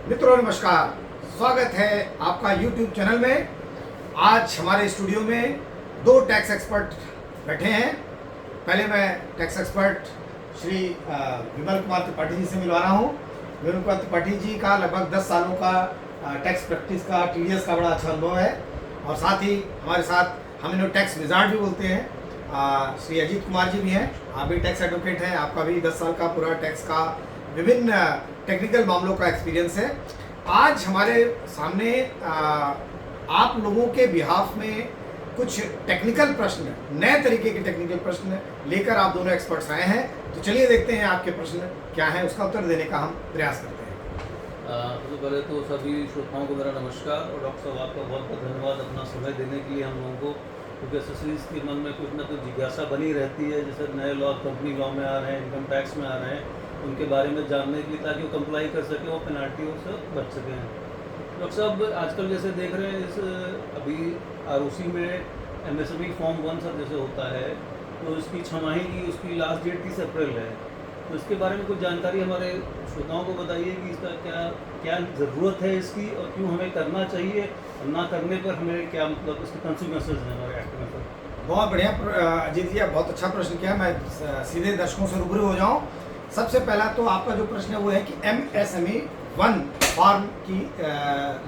मित्रों नमस्कार, स्वागत है आपका YouTube चैनल में। आज हमारे स्टूडियो में दो टैक्स एक्सपर्ट बैठे हैं। पहले मैं टैक्स एक्सपर्ट श्री विमल कुमार त्रिपाठी जी से मिलवा रहा हूँ। विमल कुमार त्रिपाठी जी का लगभग 10 सालों का टैक्स प्रैक्टिस का TDS का बड़ा अच्छा अनुभव है और साथ ही हमारे साथ हम इन्हें टैक्स विजार्ड भी बोलते हैं। श्री अजीत कुमार जी भी हैं, आप भी टैक्स एडवोकेट हैं, आपका भी 10 साल का पूरा टैक्स का विभिन्न टेक्निकल मामलों का एक्सपीरियंस है। आज हमारे सामने आप लोगों के बिहाफ में कुछ टेक्निकल प्रश्न, नए तरीके के टेक्निकल प्रश्न लेकर आप दोनों एक्सपर्ट्स आए हैं। तो चलिए देखते हैं आपके प्रश्न क्या हैं, उसका उत्तर देने का हम प्रयास करते हैं। सबसे पहले तो सभी श्रोताओं को मेरा नमस्कार और डॉक्टर साहब आपका बहुत बहुत धन्यवाद अपना समय देने के लिए हम लोगों को, क्योंकि एसेसरीज के मन में कुछ ना कुछ जिज्ञासा बनी रहती है। जैसे नए लॉ, कंपनी लॉ में आ रहे हैं, इनकम टैक्स में आ रहे हैं, उनके बारे में जानने के लिए, ताकि वो कंप्लाई कर सकें, वो पेनाल्टियों से बच सकें। डॉक्टर साहब आजकल जैसे देख रहे हैं, इस अभी ROC में MSME फॉर्म 1 सब जैसे होता है, तो इसकी छमाही की उसकी लास्ट डेट 30 अप्रैल है। तो इसके बारे में कुछ जानकारी हमारे श्रोताओं को बताइए कि इसका क्या ज़रूरत है इसकी, और क्यों हमें करना चाहिए, और ना करने पर हमें क्या मतलब इसके कंसिक्वेंसेज हैं हमारे एक्ट में। बहुत बढ़िया अजीत जी, बहुत अच्छा प्रश्न किया। मैं सीधे दर्शकों से रूबरू हो जाऊं। सबसे पहला तो आपका जो प्रश्न है वो है कि MSME 1 फॉर्म की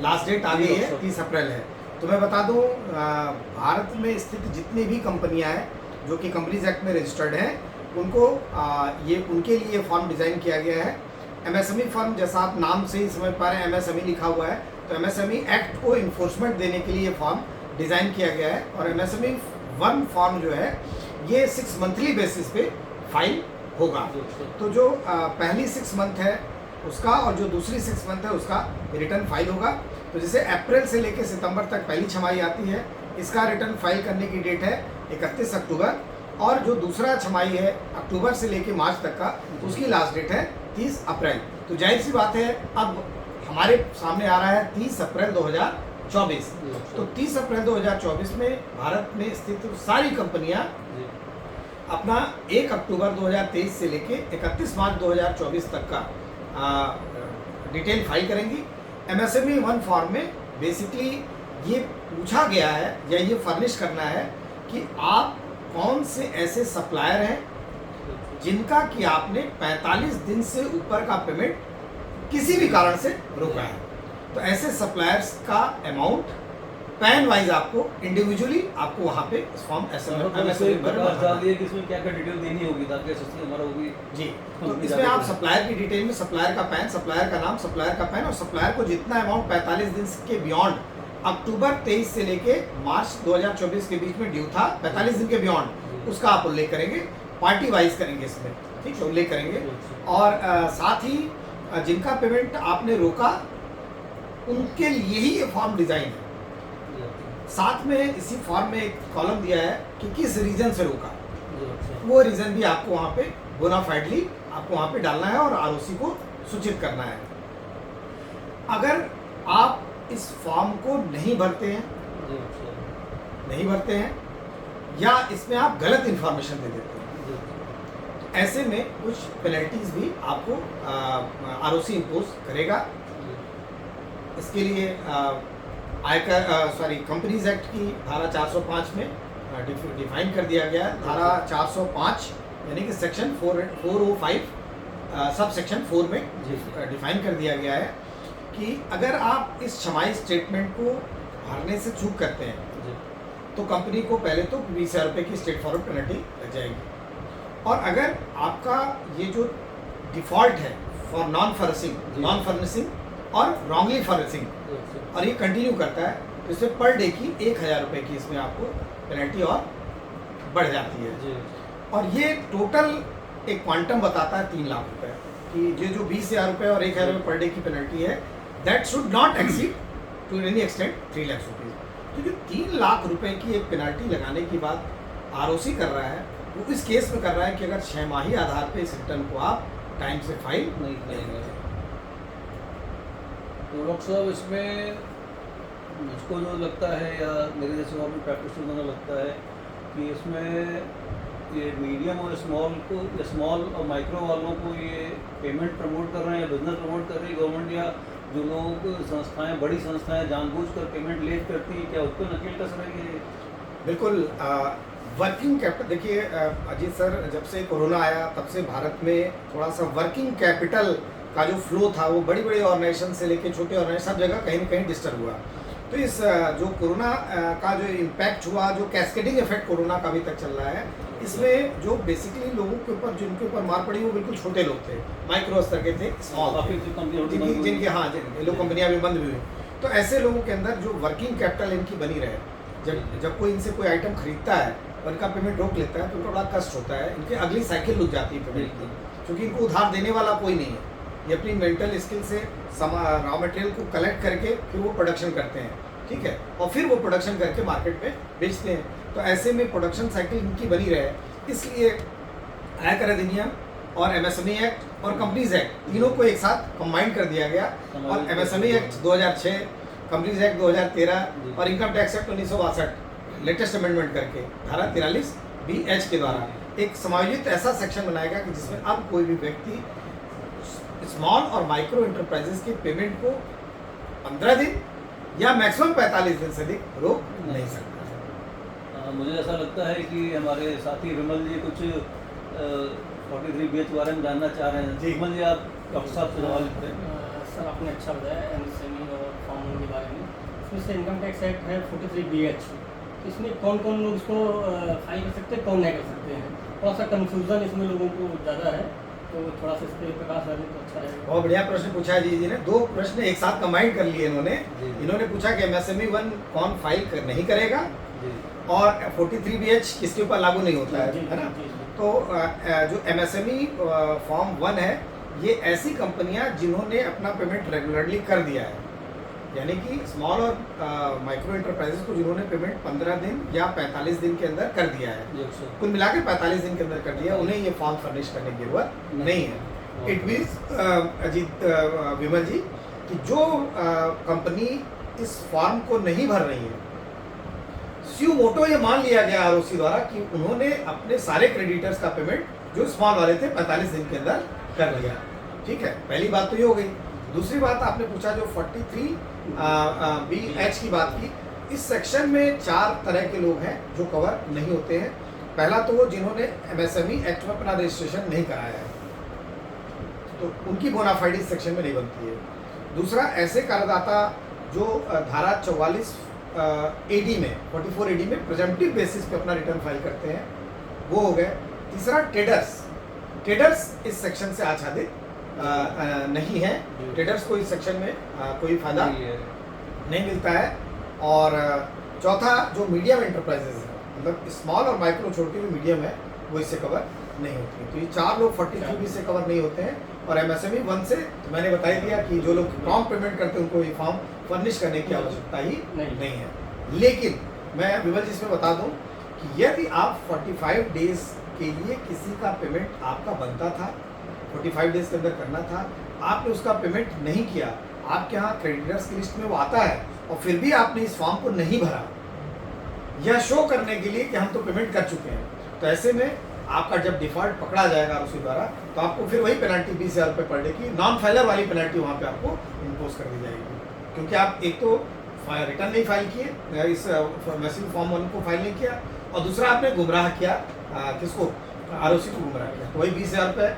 लास्ट डेट आ गई है, 30 अप्रैल है। तो मैं बता दूं, भारत में स्थित जितनी भी कंपनियां हैं जो कि कंपनीज एक्ट में रजिस्टर्ड हैं, उनको ये उनके लिए फॉर्म डिज़ाइन किया गया है। MSME फॉर्म, जैसा आप नाम से ही समझ पा रहे हैं, MSME लिखा हुआ है, तो MSME एक्ट को इन्फोर्समेंट देने के लिए फॉर्म डिज़ाइन किया गया है। और MSME 1 फॉर्म जो है ये 6 मंथली बेसिस पे फाइल होगा। तो जो पहली 6 मंथ है उसका और जो दूसरी 6 मंथ है उसका रिटर्न फाइल होगा। तो जैसे अप्रैल से लेकर सितंबर तक पहली छमाही आती है, इसका रिटर्न फाइल करने की डेट है 31 अक्टूबर, और जो दूसरा छमाही है अक्टूबर से लेकर मार्च तक का, उसकी लास्ट डेट है 30 अप्रैल। तो जाहिर सी बात है, अब हमारे सामने आ रहा है 30 अप्रैल 2024। तो 30 अप्रैल 2024 में भारत में स्थित सारी कंपनियां अपना 1 अक्टूबर 2023 से लेके 31 मार्च 2024 तक का डिटेल फाइल करेंगी। MSME 1 फॉर्म में बेसिकली ये पूछा गया है या ये फर्निश करना है कि आप कौन से ऐसे सप्लायर हैं जिनका कि आपने 45 दिन से ऊपर का पेमेंट किसी भी कारण से रोका है। तो ऐसे सप्लायर्स का अमाउंट पैन वाइज आपको इंडिविजुअली आपको वहाँ पे फॉर्म MSME पर बता दिए कि इसमें क्या क्या डिटेल देनी होगी, ताकि हमारा वो भी जी। तो इसमें आप सप्लायर की डिटेल में सप्लायर का पैन, सप्लायर का नाम, सप्लायर का पैन, और सप्लायर को जितना अमाउंट 45 दिन के बियॉन्ड अक्टूबर 23 से लेके मार्च 2024 के बीच में ड्यू था, 45 दिन के बियॉन्ड, उसका आप उल्लेख करेंगे। पार्टी वाइज करेंगे इसमें, ठीक है, उल्लेख करेंगे। और साथ ही जिनका पेमेंट आपने रोका उनके लिए ही ये फॉर्म डिजाइन है। साथ में इसी फॉर्म में एक कॉलम दिया है कि किस रीजन से रोका, वो रीजन भी आपको वहाँ पे बोनाफाइडली आपको वहाँ पे डालना है और ROC को सूचित करना है। अगर आप इस फॉर्म को नहीं भरते हैं या इसमें आप गलत इंफॉर्मेशन दे देते हैं, तो ऐसे में कुछ पेनल्टीज भी आपको ROC इम्पोज करेगा। इसके लिए कंपनीज एक्ट की धारा 405 में डिफाइन कर दिया गया है। धारा 405 यानी कि सेक्शन 405 सब सेक्शन 4 में डिफाइन कर दिया गया है कि अगर आप इस छमाही स्टेटमेंट को भरने से चूक करते हैं तो कंपनी को पहले तो 20,000 रुपये की स्टेट फॉरवर्ड पेनल्टी लग जाएगी। और अगर आपका ये जो डिफ़ॉल्ट है फॉर नॉन फर्निशिंग और रॉन्गली फर्निशिंग, और ये कंटिन्यू करता है, तो इसमें पर डे की 1,000 रुपये की इसमें आपको पेनल्टी और बढ़ जाती है। और ये टोटल एक क्वांटम बताता है 3 लाख रुपये कि ये जो 20,000 रुपये और 1,000 रुपये पर डे की पेनल्टी है, that should not exceed to any extent 3 lakh rupees. तो जो 3 लाख रुपए की एक पेनल्टी लगाने की बात ROC कर रहा है, वो इस केस में कर रहा है कि अगर 6 माही आधार पे इस रिटर्न को आप टाइम से फाइल नहीं करेंगे। तो डॉक्टर साहब इसमें मुझको जो लगता है, या मेरे जैसे और भी प्रैक्टिशनर को लगता है कि इसमें ये मीडियम और स्मॉल और माइक्रो वालों को ये पेमेंट प्रमोट कर रहे हैं या बिजनेस प्रमोट कर रही है गवर्नमेंट, या जो लोग संस्थाएं, बड़ी संस्थाएं जानबूझकर पेमेंट लेट करती हैं, क्या उस पर नकेल कस रही है? बिल्कुल। वर्किंग कैपिटल देखिए, अजीत सर, जब से कोरोना आया तब से भारत में थोड़ा सा वर्किंग कैपिटल का जो फ्लो था वो बड़ी बड़ी ऑर्गेनाइजेशन से लेके छोटे ऑर्गेनाइजेशन सब जगह कहीं ना कहीं डिस्टर्ब हुआ। तो इस जो कोरोना का जो इम्पैक्ट हुआ, जो कैस्केडिंग इफेक्ट कोरोना का अभी तक चल रहा है, इसमें जो बेसिकली लोगों के ऊपर जिनके ऊपर मार पड़ी वो बिल्कुल छोटे लोग थे, माइक्रो स्तर के थे, स्मॉल काफी जो कंपनी जिनके हाँ जिनके लोग कंपनियां भी बंद भी हुई। तो ऐसे लोगों के अंदर जो वर्किंग कैपिटल इनकी बनी रहे, जब कोई इनसे कोई आइटम खरीदता है और इनका पेमेंट रोक लेता है तो उनको बड़ा कष्ट होता है, इनकी अगली साइकिल रुक जाती है पेमेंट की, क्योंकि इनको उधार देने वाला कोई नहीं है। ये अपनी मेंटल स्किल से रॉ मटेरियल को कलेक्ट करके फिर वो प्रोडक्शन करते हैं, ठीक है, और फिर वो प्रोडक्शन करके मार्केट में बेचते हैं। तो ऐसे में प्रोडक्शन साइकिल इनकी बनी रहे, इसलिए आयकर अधिनियम और एमएसएमई एक्ट और कंपनीज एक्ट तीनों को एक साथ कंबाइन कर दिया गया। और एमएसएमई एक्ट 2006, कंपनीज एक्ट 2013 और income tax act 1962 latest amendment करके धारा 43(b)(h) के द्वारा एक समायोजित ऐसा सेक्शन बनाया गया कि जिसमें अब कोई भी व्यक्ति स्मॉल और माइक्रो इंटरप्राइजेस की पेमेंट को 15 दिन या मैक्सिमम 45 दिन से अधिक रोक नहीं सकता। मुझे ऐसा लगता है कि हमारे साथी विमल जी कुछ 43(b)(h) के बारे में जानना चाह रहे हैं। जी। विमल जी, आप डॉक्टर साहब से सवाल करें। सर, आपने अच्छा बताया एमएसएमई और फॉर्म 1 के बारे में। इसमें से इनकम टैक्स एक्ट है 43(b)(h), इसमें कौन कौन लोग इसको फाइल कर सकते हैं, कौन नहीं कर सकते हैं? थोड़ा सा कन्फ्यूज़न इसमें लोगों को ज़्यादा है, तो थोड़ा सा इस पर प्रकाश डालें तो अच्छा रहेगा। बहुत बढ़िया प्रश्न पूछा है जी ने। दो प्रश्न एक साथ कंबाइन कर लिए इन्होंने। जी। इन्होंने पूछा कि एमएसएमई 1 कौन फाइल नहीं करेगा जी। और 43(b)(h) किसके ऊपर लागू नहीं होता है, जी, है ना? जी, जी। तो जो एमएसएमई फॉर्म 1 है, ये ऐसी कंपनियां जिन्होंने अपना पेमेंट रेगुलरली कर दिया है, यानी कि स्मॉल और माइक्रो इंटरप्राइजेस को जिन्होंने पेमेंट 15 दिन या 45 दिन के अंदर कर दिया है, जी, अक्सर। कुल मिला के 45 दिन के अंदर कर दिया, उन्हें ये फॉर्म फर्निश करने की जरूरत नहीं है। इट मीन्स अजीत विमल जी कि जो कंपनी इस फॉर्म को नहीं भर रही है, स्यू मोटो ये मान लिया गया आरओसी द्वारा कि उन्होंने अपने सारे क्रेडिटर्स का पेमेंट जो स्मॉल वाले थे 45 दिन के अंदर कर लिया। ठीक है, पहली बात तो ये हो गई। दूसरी बात आपने पूछा जो 43(b)(h) की बात की, इस सेक्शन में 4 तरह के लोग हैं जो कवर नहीं होते हैं। पहला तो वो जिन्होंने एमएसएमई एक्ट में अपना रजिस्ट्रेशन नहीं कराया है, तो उनकी बोनाफाइड इस सेक्शन में नहीं बनती है। दूसरा, ऐसे करदाता जो धारा 44 एडी में 44 एडी में प्रेजेंटिव बेसिस पे अपना रिटर्न फाइल करते हैं, वो हो गए। तीसरा, ट्रेडर्स इस सेक्शन से आच्छादित नहीं है। ट्रेडर्स को इस सेक्शन में कोई फायदा नहीं मिलता है। और चौथा, जो मीडियम एंटरप्राइजेज है, मतलब स्मॉल और माइक्रो छोड़ के जो मीडियम है, वो इससे कवर नहीं होती। तो ये 4 लोग 43(b) से कवर नहीं होते हैं। और एमएसएमई 1 से तो मैंने बता ही दिया कि जो लोग प्रॉम्प्ट पेमेंट करते हैं उनको ये फॉर्म फर्निश करने की आवश्यकता ही नहीं है। लेकिन मैं विमल जी इसमें बता दूं कि यदि आप 45 डेज के लिए किसी का पेमेंट आपका बनता था, 45 डेज के अंदर करना था, आपने उसका पेमेंट नहीं किया, आपके यहाँ क्रेडिटर्स की लिस्ट में वो आता है और फिर भी आपने इस फॉर्म को नहीं भरा, यह शो करने के लिए कि हम तो पेमेंट कर चुके हैं, तो ऐसे में आपका जब डिफॉल्ट पकड़ा जाएगा उसी द्वारा, तो आपको फिर वही पेनल्टी 20,000 रुपये पर डे की नॉन फाइलर वाली पेनल्टी वहाँ पे आपको इम्पोज कर दी जाएगी, क्योंकि आप एक तो रिटर्न नहीं फाइल किए, इस मैसिव फॉर्म 1 को फाइल नहीं किया, और दूसरा आपने गुमराह किया किसको, आरओसी को गुमराह किया। तो वही 20,000 रुपये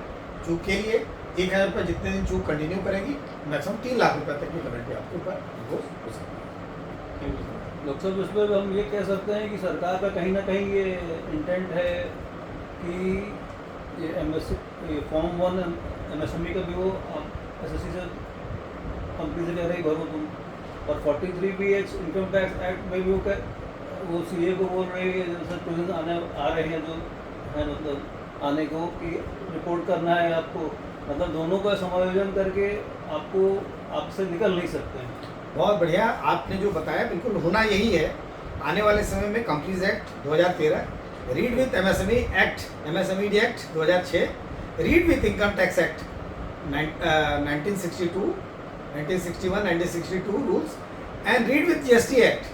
चूक के लिए 1,000 रुपये जितने दिन चूक कंटिन्यू करेगी, मैक्सिमम 3 लाख रुपये तक की पेनल्टी आपके ऊपर इम्पोज हो सकती है। डॉक्टर साहब, इस पर हम ये कह सकते हैं कि सरकार का कहीं ना कहीं ये इंटेंट है कि ये फॉर्म 1 एमएसएमई का भी वो एसएससी से कंपनी से कह रही भरो तुम, और 43(b)(h) इनकम टैक्स एक्ट में भी वो सीए को बोल रही है, जैसे प्रोविजन आ रहे हैं जो है, मतलब आने को कि रिपोर्ट करना है आपको, मतलब दोनों का समायोजन करके आपसे निकल नहीं सकते हैं। बहुत बढ़िया, आपने जो बताया बिल्कुल होना यही है। आने वाले समय में companies act 2013, read with MSME act 2006, read with income tax act 1962, 1961, 1962 rules and read with GST act.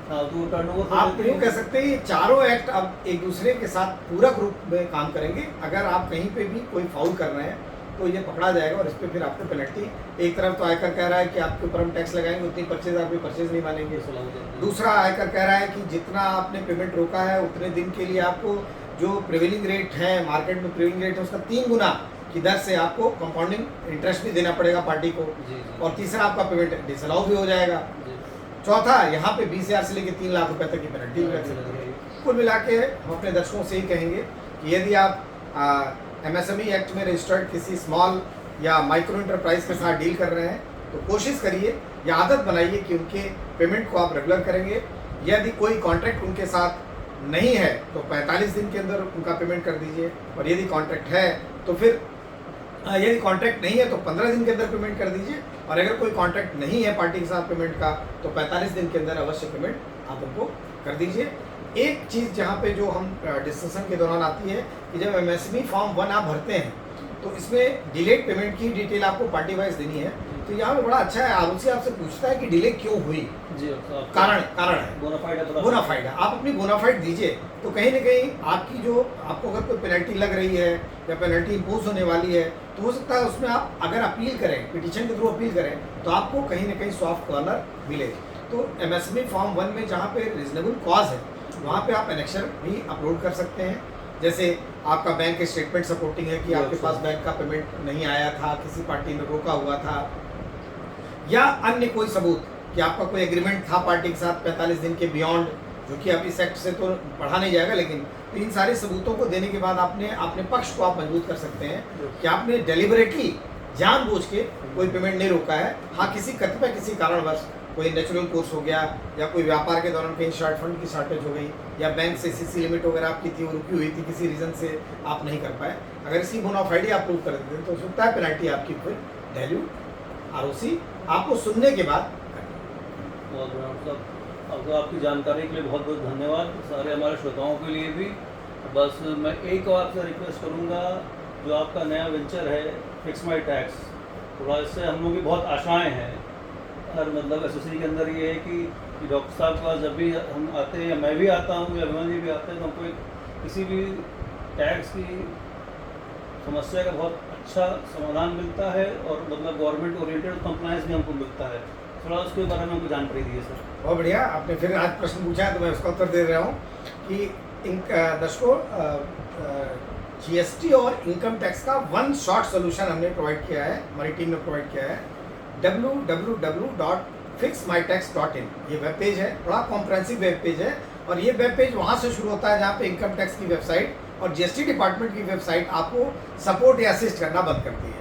तो टर्नओवर आप यूँ कह सकते हैं ये चारों एक्ट अब एक दूसरे के साथ पूरक रूप में काम करेंगे। अगर आप कहीं पे भी कोई फाउल कर रहे हैं तो ये पकड़ा जाएगा और इस पर फिर आपको पेनल्टी, एक तरफ तो आयकर कह रहा है कि आपके ऊपर हम टैक्स लगाएंगे, उतनी परचेज आप परचेज नहीं मानेंगे। दूसरा आयकर कह रहा है कि जितना आपने पेमेंट रोका है उतने दिन के लिए आपको जो प्रिवेलिंग रेट है, मार्केट में प्रिवेलिंग रेट है, उसका 3 गुना की दर से आपको कंपाउंडिंग इंटरेस्ट भी देना पड़ेगा पार्टी को। और तीसरा आपका पेमेंट डिसअलाउ भी हो जाएगा। चौथा, यहाँ पे 20,000 से लेकर 3 लाख रुपए तक की पेनल्टी भी लग सकती है। कुल मिला के हम अपने दर्शकों से ही कहेंगे कि यदि आप MSME एक्ट में रजिस्टर्ड किसी स्मॉल या माइक्रो इंटरप्राइज के साथ डील कर रहे हैं तो कोशिश करिए या आदत बनाइए कि उनके पेमेंट को आप रेगुलर करेंगे। यदि कोई कॉन्ट्रैक्ट उनके साथ नहीं है तो 45 दिन के अंदर उनका पेमेंट कर दीजिए, और यदि कॉन्ट्रैक्ट है तो फिर यदि कॉन्ट्रैक्ट नहीं है तो 15 दिन के अंदर पेमेंट कर दीजिए, और अगर कोई कॉन्ट्रैक्ट नहीं है पार्टी के साथ पेमेंट का तो 45 दिन के अंदर अवश्य पेमेंट आप उनको कर दीजिए। एक चीज़ जहाँ पे जो हम डिस्कशन के दौरान आती है कि जब MSME फॉर्म 1 आप भरते हैं तो इसमें डिलेड पेमेंट की डिटेल आपको पार्टी वाइज देनी है। तो यहाँ पे बड़ा अच्छा है, आरुषि आपसे पूछता है कि डिले क्यों हुई, जी कारण है बोनाफाइड है। आप अपनी बोनाफाइड दीजिए तो कहीं ना कहीं आपकी जो आपको अगर कोई पेनल्टी लग रही है या पेनल्टी इम्पोज होने वाली है तो हो सकता है उसमें आप अगर अपील करें, पिटीशन के थ्रू अपील करें तो आपको कहीं ना कहीं सॉफ्ट कॉर्नर मिले। तो MSME फॉर्म 1 में जहाँ पे रीजनेबल कॉज है वहाँ पे आप एनेक्शन भी अपलोड कर सकते हैं। जैसे आपका बैंक स्टेटमेंट सपोर्टिंग है कि आपके पास बैंक का पेमेंट नहीं आया था, किसी पार्टी में रोका हुआ था, या अन्य कोई सबूत कि आपका कोई एग्रीमेंट था पार्टी के साथ 45 दिन के बियॉन्ड, जो कि अब इस एक्ट से तो पढ़ा नहीं जाएगा, लेकिन तो इन सारे सबूतों को देने के बाद आपने अपने पक्ष को आप मजबूत कर सकते हैं कि आपने डेलिबरेटली जानबूझ के कोई पेमेंट नहीं रोका है। हाँ, किसी कतिपय किसी कारणवश कोई नेचुरल कोर्स हो गया या कोई व्यापार के दौरान कहीं शॉर्ट फंड की शॉर्टेज हो गई या बैंक से CC लिमिट वगैरह आपकी थी वो रुकी हुई थी, किसी रीज़न से आप नहीं कर पाए, अगर इसकी बोनाफाइड आप प्रूव कर देते तो हो सकता है पेनल्टी आपकी फिर वैल्यू ROC आपको सुनने के बाद। बहुत बढ़िया आपको, आपकी जानकारी के लिए बहुत बहुत धन्यवाद, सारे हमारे श्रोताओं के लिए भी। बस मैं एक और आपसे रिक्वेस्ट करूँगा, जो आपका नया वेंचर है फिक्स माई टैक्स, थोड़ा इससे हम लोग की बहुत आशाएं हैं। और मतलब SSC के अंदर ये है कि डॉक्टर साहब के पास जब भी हम आते हैं या मैं भी आता हूँ या अभिमान जी भी आते हैं तो हमको किसी भी टैक्स की समस्या का बहुत अच्छा समाधान मिलता है और मतलब गवर्नमेंट ओरिएंटेड कंप्लायंस भी हमको मिलता है। थोड़ा उसके बारे में हमको जानकारी दीजिए सर। बहुत बढ़िया, आपने फिर आज प्रश्न पूछा है तो मैं उसका उत्तर दे रहा हूँ कि इन दर्शकों GST और इनकम टैक्स का वन शॉट सोल्यूशन हमने प्रोवाइड किया है, हमारी टीम ने प्रोवाइड किया है। www.fixmytax.in ये वेब पेज है, बड़ा कॉम्प्रहेंसिव वेब पेज है, और ये वेब पेज वहाँ से शुरू होता है जहाँ पे इनकम टैक्स की वेबसाइट और GST डिपार्टमेंट की वेबसाइट आपको सपोर्ट या असिस्ट करना बंद करती है।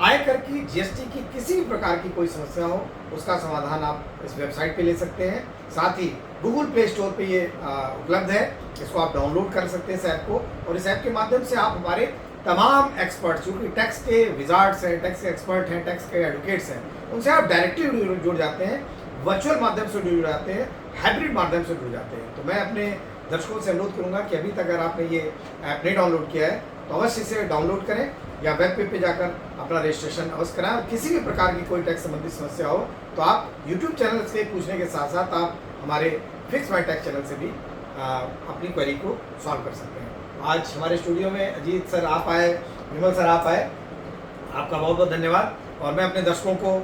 आयकर की GST की किसी भी प्रकार की कोई समस्या हो उसका समाधान आप इस वेबसाइट पे ले सकते हैं। साथ ही गूगल प्ले स्टोर पे ये उपलब्ध है, इसको आप डाउनलोड कर सकते हैं इस ऐप को, और इस ऐप के माध्यम से आप हमारे तमाम एक्सपर्ट्स जो कि टैक्स के विजार्ड्स हैं, टैक्स के एक्सपर्ट हैं, टैक्स के एडवोकेट्स हैं, उनसे आप डायरेक्टली जुड़ जाते हैं, वर्चुअल माध्यम से जुड़ जाते हैं, हाइब्रिड माध्यम से जुड़ जाते हैं। तो मैं अपने दर्शकों से अनुरोध करूंगा कि अभी तक अगर आपने ये ऐप नहीं डाउनलोड किया है तो अवश्य इसे डाउनलोड करें या वेब पे जाकर अपना रजिस्ट्रेशन अवश्य कराएं। और किसी भी प्रकार की कोई टैक्स संबंधित समस्या हो तो आप YouTube चैनल से पूछने के साथ साथ आप हमारे फिक्स माई टैक्स चैनल से भी अपनी क्वेरी को सॉल्व कर सकते हैं। आज हमारे स्टूडियो में अजीत सर आप आए, विमल सर आप आए, आपका बहुत बहुत धन्यवाद। और मैं अपने दर्शकों को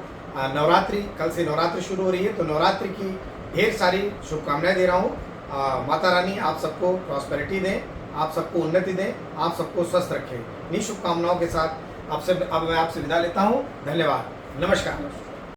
नवरात्रि, कल से नवरात्रि शुरू हो रही है तो नवरात्रि की ढेर सारी शुभकामनाएं दे रहा हूँ। माता रानी आप सबको प्रॉस्पेरिटी दें, आप सबको उन्नति दें, आप सबको स्वस्थ रखें। इन्हीं शुभकामनाओं के साथ अब मैं आपसे विदा लेता हूँ। धन्यवाद, नमस्कार।